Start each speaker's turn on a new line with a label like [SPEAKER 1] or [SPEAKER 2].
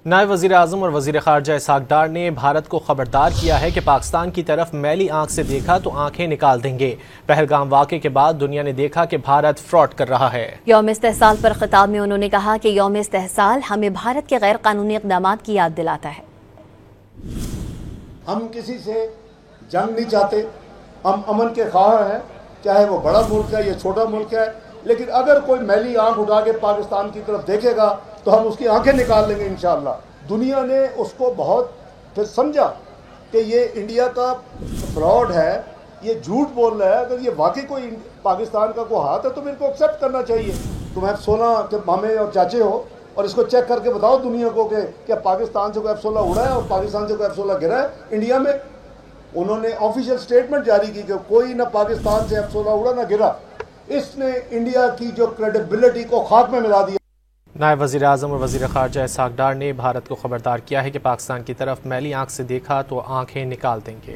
[SPEAKER 1] नायब वज़ीर आज़म और वज़ीर ख़ारजा इसहाक़ डार ने भारत को खबरदार किया है कि पाकिस्तान की तरफ मैली आंख से देखा तो आंखें निकाल देंगे। पहलगाम वाक़े के बाद दुनिया ने देखा कि भारत फ्रॉड कर रहा है।
[SPEAKER 2] यौम इस्तेहसाल पर खिताब में उन्होंने कहा कि यौम इस्तेहसाल हमें भारत के गैर कानूनी इक़दामात की याद दिलाता है।
[SPEAKER 3] हम किसी से जंग नहीं चाहते, हम अमन के ख्वाह हैं, चाहे वो बड़ा मुल्क है या छोटा मुल्क है। लेकिन अगर कोई मैली आंख उठा के पाकिस्तान की तरफ देखेगा तो हम उसकी आंखें निकाल लेंगे इंशाअल्लाह। दुनिया ने उसको बहुत फिर समझा कि ये इंडिया का फ्रॉड है, ये झूठ बोल रहा है। अगर ये वाकई कोई पाकिस्तान का कोई हाथ है तो मेरे को एक्सेप्ट करना चाहिए। तुम F-16 के मामे और चाचे हो और इसको चेक करके बताओ दुनिया को कि क्या पाकिस्तान से कोई F-16 उड़ा है और पाकिस्तान से कोई F-16 गिरा है इंडिया में। उन्होंने ऑफिशियल स्टेटमेंट जारी की कि कोई ना पाकिस्तान से F-16 उड़ा ना गिरा। इसने इंडिया की जो क्रेडिबिलिटी को खाक में मिला दिया।
[SPEAKER 1] नायब वज़ीर आज़म और वज़ीर ख़ारजा इसहाक़ डार ने भारत को खबरदार किया है कि पाकिस्तान की तरफ मैली आंख से देखा तो आंखें निकाल देंगे।